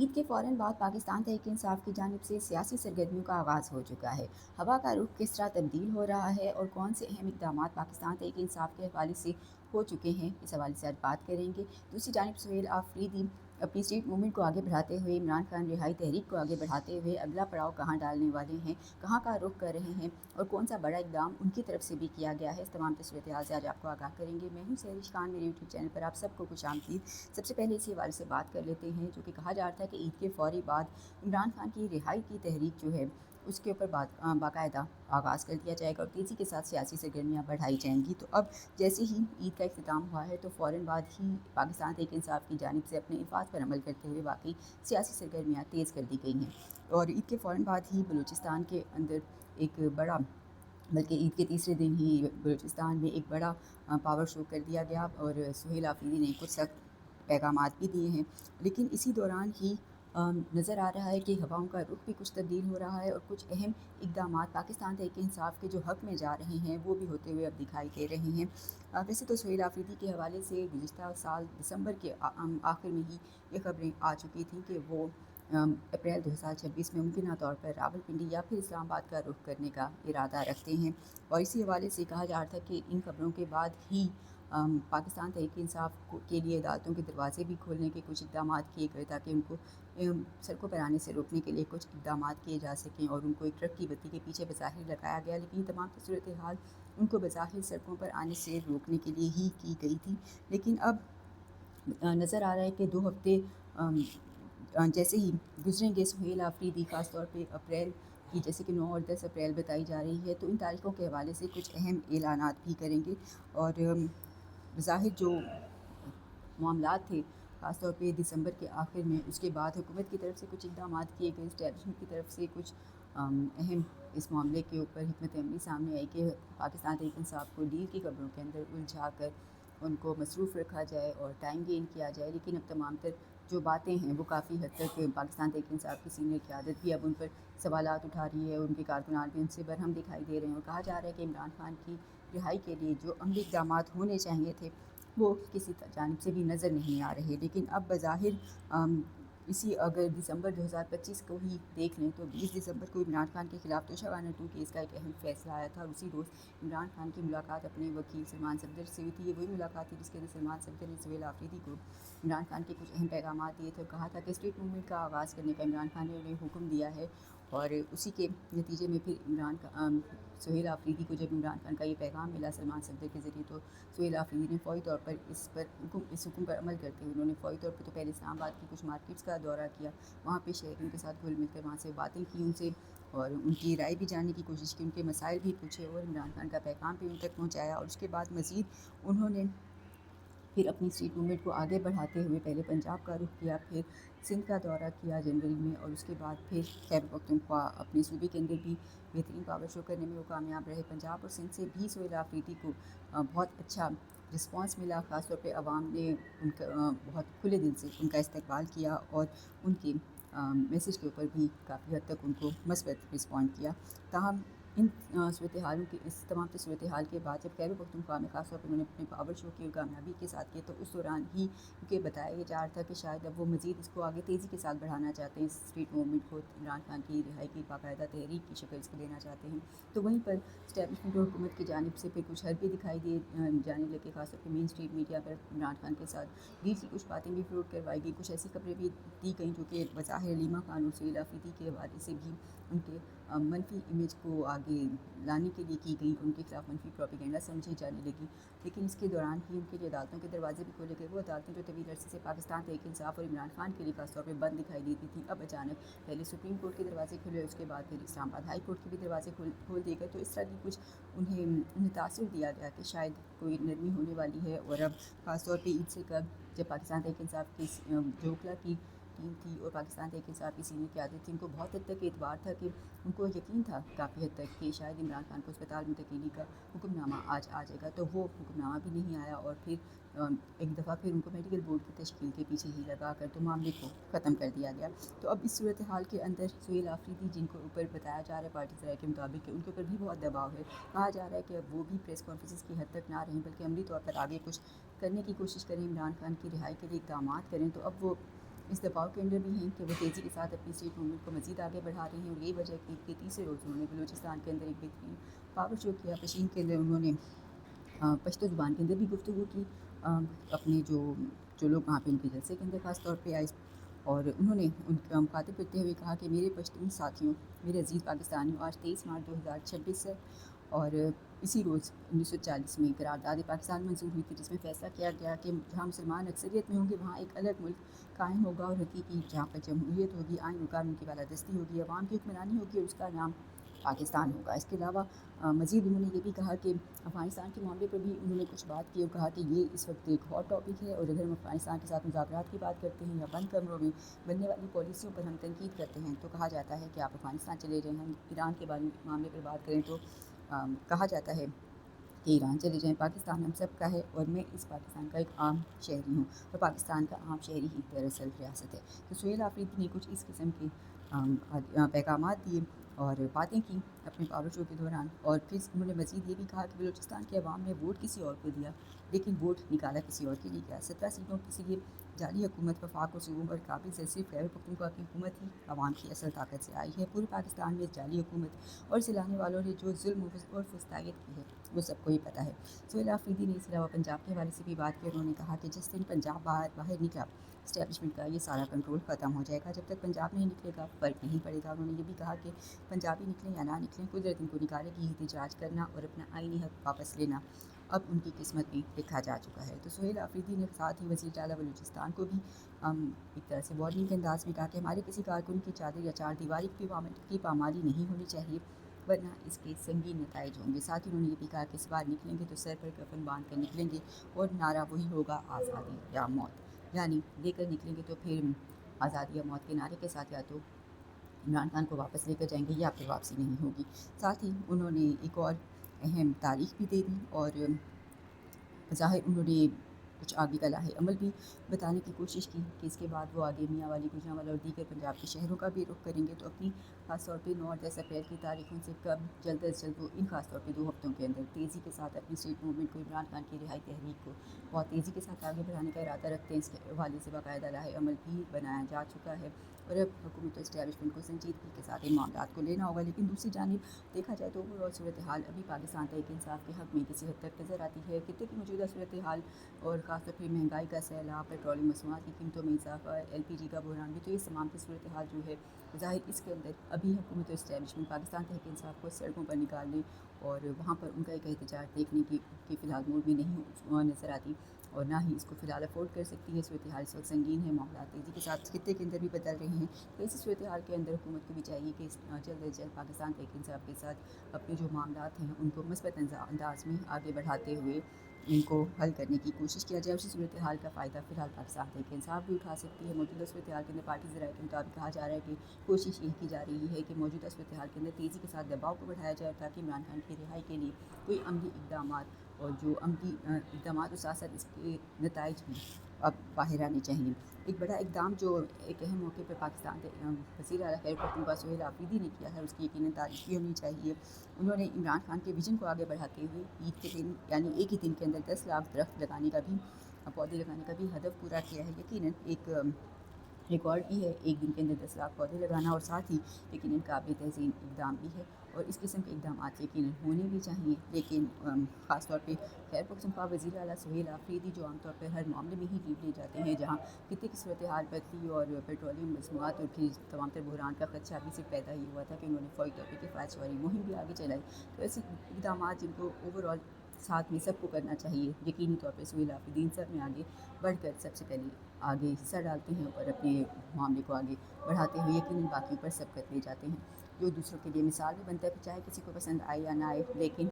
عید के फ़ौरन बाद पाकिस्तान तहरीक इंसाफ की जानिब से सियासी सरगर्मियों का आगाज़ हो चुका है। हवा का रुख किस तरह तब्दील हो रहा है और कौन से अहम इक़दामात पाकिस्तान तहरीक इंसाफ के हवाले से हो चुके हैं, इस हवाले से आज बात करेंगे। दूसरी जानिब सुहेल आफरीदी अपनी स्ट्रीट मूवमेंट को आगे बढ़ाते हुए इमरान खान रिहाई तहरीक को आगे बढ़ाते हुए अगला पड़ाव कहाँ डालने वाले हैं, कहाँ का रुख कर रहे हैं और कौन सा बड़ा इक़दाम उनकी तरफ से भी किया गया है, इस तमाम सूरत-ए-हाल से आज आपको आगाह करेंगे। मैं हूँ सहरिश खान, मेरे यूट्यूब चैनल पर आप सबको खुशामदीद। सबसे पहले इसी हवाले से बात कर लेते हैं, जो कि कहा जा रहा था कि ईद के फ़ौरी बाद इमरान खान की रिहाई की तहरीक जो है उसके ऊपर बाकायदा आगाज़ कर दिया जाएगा और तेज़ी के साथ सियासी सरगर्मियाँ बढ़ाई जाएंगी। तो अब जैसे ही ईद का इख्तिताम हुआ है तो फ़ौरन बाद ही पाकिस्तान तहरीक इंसाफ की जानिब से अपने इन्फाज़ पर अमल करते हुए बाकी सियासी सरगर्मियाँ तेज़ कर दी गई हैं। और ईद के फ़ौरन बाद ही बलूचिस्तान के अंदर एक बड़ा, बल्कि ईद के तीसरे दिन ही बलूचिस्तान में एक बड़ा पावर शो कर दिया गया और सुहेल आफरीदी ने कुछ सख्त पैगामात भी दिए हैं। लेकिन इसी दौरान ही नज़र आ रहा है कि हवाओं का रुख भी कुछ तब्दील हो रहा है और कुछ अहम इक़दामात पाकिस्तान तहरीक इंसाफ के जो हक़ में जा रहे हैं वो भी होते हुए अब दिखाई दे रहे हैं। वैसे तो सुहेल आफरीदी के हवाले से गुज़िश्ता साल दिसंबर के आखिर में ही ये खबरें आ चुकी थीं कि वो अप्रैल 2026 में मुमकिन तौर पर रावलपिंडी या फिर इस्लामाबाद का रुख करने का इरादा रखते हैं। और इसी हवाले से कहा जा रहा था कि इन खबरों के बाद ही पाकिस्तान तहरीक इंसाफ के लिए अदालतों के दरवाजे भी खोलने के कुछ इक़दाम किए गए ताकि उनको सड़कों पर आने से रोकने के लिए कुछ इक़दाम किए जा सकें और उनको एक ट्रक की बत्ती के पीछे बज़ाहिर लगाया गया, लेकिन ये तमाम सूरत हाल उनको बज़ाहिर सड़कों पर आने से रोकने के लिए ही की गई थी। लेकिन अब नज़र आ रहा है कि 2 हफ़्ते जैसे ही गुजरेंगे सुहेल आफरीदी ख़ास तौर पे अप्रैल की, जैसे कि 9 और 10 अप्रैल बताई जा रही है, तो इन तारीखों के हवाले से कुछ अहम ऐलानात भी करेंगे। और ज़ाहिर जो मामलात थे ख़ास तौर पे दिसंबर के आखिर में, उसके बाद हुकूमत की तरफ से कुछ इक़दाम किए गए, इस्टेब्लिशमेंट की तरफ से कुछ अहम इस मामले के ऊपर हिकमत अमली सामने आई कि पाकिस्तान तहरीक इंसाफ को डील की खबरों के अंदर उलझा कर उनको मसरूफ़ रखा जाए और टाइम गेन किया जाए। लेकिन अब तमाम तर जो बातें हैं वो काफ़ी हद तक पाकिस्तान तहरीक इंसाफ की सीनियर क़यादत भी अब उन पर सवालात उठा रही है और उनके कारकुनान भी उनसे बरहम दिखाई दे रहे हैं। और कहा जा रहा है कि इमरान खान की रिहाई के लिए जो अमली इक़दामात होने चाहिए थे वो किसी जानिब से भी नज़र नहीं आ रहे। लेकिन अब बज़ाहिर इसी अगर दिसंबर 2025 को ही देख लें तो 20 दिसंबर को इमरान खान के ख़िलाफ़ तोशा वाना 2 केस का एक अहम फ़ैसला आया था और उसी रोज़ इमरान खान की मुलाकात अपने वकील सलमान सफदर से हुई थी। ये वही मुलाकात थी जिसके अंदर सलमान सफदर ने सुहेल आफरीदी को इमरान खान के कुछ अहम पैगाम दिए थे और कहा था कि स्ट्रीट मूवमेंट का आगाज़ करने का इमरान खान ने उन्हें हुक्म दिया है। और उसी के नतीजे में फिर सुहेल आफरीदी को जब इमरान खान का ये पैगाम मिला सलमान सफदर के ज़रिए, तो सुहेल आफरीदी ने फ़ौरी तौर पर इस हुक्म पर अमल करते हुए उन्होंने फ़ौरी तौर पर तो पहले इस्लामाबाद की कुछ मार्केट्स का दौरा किया, वहाँ पे शहरियों के साथ घुल मिलकर वहाँ से बातें की उनसे और उनकी राय भी जानने की कोशिश की, उनके मसाइल भी पूछे और इमरान खान का पैगाम भी उन तक पहुँचाया। और उसके बाद मज़ीद उन्होंने फिर अपनी स्ट्रीट मूवमेंट को आगे बढ़ाते हुए पहले पंजाब का रुख किया, फिर सिंध का दौरा किया जनवरी में और उसके बाद फिर खैबर पख्तूनख्वा अपने सूबे के अंदर भी बेहतरीन पावर शो करने में वो कामयाब रहे। पंजाब और सिंध से भी सुहेल आफरीदी को बहुत अच्छा रिस्पांस मिला, ख़ास तौर पे अवाम ने उनका बहुत खुले दिल से उनका इस्तकबाल किया और उनके मैसेज के ऊपर भी काफ़ी हद तक उनको मस्बत रिस्पॉन्ड किया। ताहम इन सूरत हालों के इस तमाम सूरत हाल के बाद जब खैबर पख्तूनख्वा में ख़ास तौर पर उन्होंने अपने पावर शो की कामयाबी के साथ किए, तो उस दौरान ही क्योंकि बताया जा रहा था कि शायद अब वो मज़ीद इसको आगे तेज़ी के साथ बढ़ाना चाहते हैं, इस स्ट्रीट मूवमेंट को इमरान खान की रिहाई की बाकायदा तहरीक की शक्ल इसको देना चाहते हैं। तो वहीं पर इस्टेब्लिशमेंट और हुकूमत की जानिब से फिर कुछ हरकत दिखाई दिए जाने लगे, खासतौर पर मेन स्ट्रीट मीडिया पर इमरान खान के साथ डील की कुछ बातें भी फ्लोट करवाई गई, कुछ ऐसी खबरें भी दी गई जो कि बज़ाहिर लीमा खान और सुहेल आफरीदी के हवाले से भी उनके मनफी इमेज को आगे लाने के लिए की गई, उनके खिलाफ मनफी प्रोपेगेंडा समझी जाने लगी। लेकिन इसके दौरान ही उनके लिए अदालतों के दरवाजे भी खोले गए, वो अदालतें जो तवील अरसे से पाकिस्तान तहरीक इंसाफ और इमरान खान के लिए खासतौर पर बंद दिखाई देती थी, अब अचानक पहले सुप्रीम कोर्ट के दरवाजे खुले, उसके बाद फिर इस्लामाबाद हाई कोर्ट के भी दरवाजे खोल दिए गए। तो इस तरह की कुछ उन्हें तासुर दिया गया कि शायद कोई नरमी होने वाली है। और अब ख़ासतौर पर ईद से कब जब पाकिस्तान तहरीक इंसाफ की जोखला की टीम थी और पाकिस्तान तहरीक इंसाफ की सीनियर क़यादत थी, उनको बहुत हद तक एतबार था कि उनको यकीन था काफ़ी हद तक कि शायद इमरान खान को अस्पताल मुंतकिली का हुक्मनामा आज आ जाएगा, तो वो हुक्मनामा भी नहीं आया। और फिर एक दफ़ा फिर उनको मेडिकल बोर्ड की तश्कील के पीछे ही लगा कर तो मामले को ख़त्म कर दिया गया। तो अब इस सूरत हाल के अंदर सुहेल आफरीदी, जिनको ऊपर बताया जा रहा है पार्टी सराय के मुताबिक, उनके ऊपर भी बहुत दबाव है। कहा जा रहा है कि अब वो भी प्रेस कॉन्फ्रेंस की हद तक ना रहें बल्कि अमली तौर पर आगे कुछ करने की कोशिश करें, इमरान खान की रिहाई के लिए इक़दाम करें। तो अब वो इस दबाव के अंदर भी हैं कि वो तेज़ी के साथ अपनी स्टेट मूवमेंट को मज़ीद आगे बढ़ा रहे हैं। और यही वजह है कि तीसरे रोज़ उन्होंने बलूचिस्तान के अंदर एक बेहतरीन पावर शो किया। पशीन के अंदर उन्होंने पश्तो ज़ुबान के अंदर भी गुफ्तगू की। अपने जो लोग वहाँ पे उनके जलसे के अंदर ख़ास तौर पे आए, और उन्होंने उनका मुखातिब करते हुए कहा कि मेरे पश्तून साथियों, मेरे अज़ीज़ पाकिस्तानियों, आज 23 मार्च 2026 है, और इसी रोज़ 1940 में करारदाद पाकिस्तान मंजूर हुई थी, जिसमें फ़ैसला किया गया कि जहाँ मुसलमान अक्सरियत में होंगे वहाँ एक अलग मुल्क कायम होगा, और हकीकी जहाँ पर जमहूरियत होगी, आइन और कानून की बालादस्ती होगी, अवाम की हुक्मरानी होगी, और उसका नाम पाकिस्तान होगा। इसके अलावा मज़ीद उन्होंने ये भी कहा कि अफ़गानिस्तान के मामले पर भी उन्होंने कुछ बात की और कहा कि ये इस वक्त एक हॉट टॉपिक है, और अगर हम अफ़गानिस्तान के साथ मुज़ाकरात की बात करते हैं या बंद कमरों में बनने वाली पॉलिसियों पर हम तनकीद करते हैं तो कहा जाता है कि आप अफ़गानिस्तान चले जाएँ। हम ईरान के मामले पर बात करें तो कहा जाता है कि ईरान चले जाएँ। पाकिस्तान हम सब का है, और मैं इस पाकिस्तान का एक आम शहरी हूँ, और पाकिस्तान का आम शहरी ही दरअसल रियासत है। तो सुहेल आफरीदी ने कुछ इस किस्म के पैगामात दिए और बातें की अपने पावर शो के दौरान। और फिर उन्होंने मज़ीद ये भी कहा कि बलूचिस्तान के अवाम ने वोट किसी और को दिया, लेकिन वोट निकाला किसी और के लिए गया। 17 सीटों की ये जाली हुकूमत वफाक और सूबों पर काबिज है। सिर्फ खैबर पख्तूनख्वा की हुकूमत ही अवाम की असल ताकत से आई है। पूरे पाकिस्तान में जाली हुकूमत और सिलाने वालों ने जो जुल्म और फुस्तायत की है वो सबको ही पता है। सुहेल आफरीदी ने इसके अलावा पंजाब के हवाले से भी बात की। उन्होंने कहा कि जिस दिन पंजाब बाहर निकला इस्टेब्लिशमेंट का ये सारा कंट्रोल ख़त्म हो जाएगा। जब तक पंजाब नहीं निकलेगा फ़र्क नहीं पड़ेगा। उन्होंने ये भी कहा कि पंजाबी निकलें या ना निकलें, कुदरत इनको निकालेगी। एहतजाज करना और अपना आईनी हक वापस लेना अब उनकी किस्मत में लिखा जा चुका है। तो सुहेल आफरीदी ने साथ ही वज़ीर आला बलूचिस्तान को भी एक तरह से वार्निंग के अंदाज़ में कहा कि हमारे किसी कारकुन की चादर या चार दीवारी की पामाली नहीं होनी चाहिए, वरना इसके संगीन नताइज होंगे। साथ ही उन्होंने ये भी कहा कि इस बार निकलेंगे तो सर पर कफन बांध कर निकलेंगे, और नारा वही होगा, आज़ादी या मौत। यानी लेकर निकलेंगे तो फिर आज़ादी या मौत के नारे के साथ या तो इमरान खान को वापस लेकर जाएंगे या फिर वापसी नहीं होगी। साथ ही उन्होंने एक और अहम तारीख भी दे दी, और ज़ाहिर उन्होंने कुछ आगे का लाहे अमल भी बताने की कोशिश की कि इसके बाद वो आगे मियाँ वाली, गुजरांवाला और दीगर पंजाब के शहरों का भी रुख करेंगे। तो अपनी खास तौर पे 9 और 10 अप्रैल की तारीखों से कब जल्द अज जल्द वो इन खास तौर पे 2 हफ्तों के अंदर तेज़ी के साथ अपनी स्ट्रीट मूवमेंट को, इमरान खान की रिहाई तहरीक को बहुत तेज़ी के साथ आगे बढ़ाने का इरादा रखते हैं। इसके हवाले से बाकायदा लाहे अमल भी बनाया जा चुका है, और अब हुकूमत इस्टेब्लिशमेंट को संजीदगी के साथ इन मामलों को लेना होगा। लेकिन दूसरी जानिब देखा जाए तो ओवरऑल सूरत हाल अभी पाकिस्तान तहरीक इंसाफ के हक़ में किसी हद तक नज़र आती है। खित्ते की मौजूदा सूरत हाल और ख़ासतौर पर महंगाई का सैलाब, पेट्रोलियम मसनूआत की कीमतों में इजाफा, LPG का बहरान भी, तो ये तमाम की सूरत हाल जो है ज़ाहिर इसके अंदर अभी हुकूमत इस्टेब्लिशमेंट पाकिस्तान तहरीक इंसाफ को सड़कों पर निकालने और वहाँ पर उनका एक एहतजाज देखने की फ़िलहाल मूड में नहीं नज़र आती, और ना ही इसको फ़िलहाल अफोर्ड कर सकती है। सूरत हाल इस वक्त संगीन है, मामला तेज़ी के साथ खित्ते के अंदर भी बदल रहे हैं। तो इसी सूरत हाल के अंदर हुकूमत को भी चाहिए कि जल्द अज जल्द पाकिस्तान तहरीक इंसाफ के साथ अपने जो मामलात हैं उनको मस्बत अंदाज में आगे बढ़ाते हुए इनको हल करने की कोशिश किया जाए। उसी सूरत हाल का फ़ायदा फ़िलहाल पाकिस्तान तहरीक इंसाफ भी उठा सकती है। मौजूदा सूरत हाल के अंदर पार्टी ज़राए के मुताबिक कहा जा रहा है कि कोशिश यही की जा रही है कि मौजूदा सूरत हाल के अंदर तेज़ी के साथ दबाव को बढ़ाया जाए, ताकि इमरान खान की रिहाई के लिए कोई अमली इक़दाम, और जो अमली इक़दाम के साथ साथ इसके नताइज भी अब बाहर आने चाहिए। एक बड़ा इक़दाम जो एक अहम मौके पर पाकिस्तान के वज़ीर आला खैबर पख्तूनख्वा सुहेल आफरीदी ने किया है, उसकी यकीनन तारीफ़ भी होनी चाहिए। उन्होंने इमरान खान के विजन को आगे बढ़ाते हुए ईद के दिन यानी एक ही दिन के अंदर 10 लाख दरख्त लगाने का भी, पौधे लगाने का भी हदफ पूरा किया है। यकीनन एक रिकॉर्ड भी है एक दिन के अंदर 10 लाख पौधे लगाना, और साथ ही यकीनन काबिल तहसीन इक़दाम भी है, और इस किस्म के इक़दाम यकीनन होने भी चाहिए। लेकिन ख़ास तौर पे खैबर पख्तूनख्वा वज़ीर आला सुहेल आफरीदी जो आमतौर पर हर मामले में ही लीड ले जाते हैं, जहाँ खित्ते की सूरत हाल बदली और पेट्रोलियम मसनूआत और फिर तमाम तर बहरान का खदशा अभी से पैदा ही हुआ था कि उन्होंने फ़ौरी तौर पर किफ़ायत शमारी मुहिम भी आगे चलाई। तो ऐसे इक़दाम जिनको ओवरऑल साथ में सबको करना चाहिए, यकीनी तौर पर सुहेल आफरीदी सब में आगे बढ़कर सबसे पहले आगे हिस्सा डालते हैं और अपने मामले को आगे बढ़ाते हुए यकीनन बाकियों पर सबकत ले जाते हैं, जो दूसरों के लिए मिसाल भी बनता है, चाहे किसी को पसंद आए या ना आए। लेकिन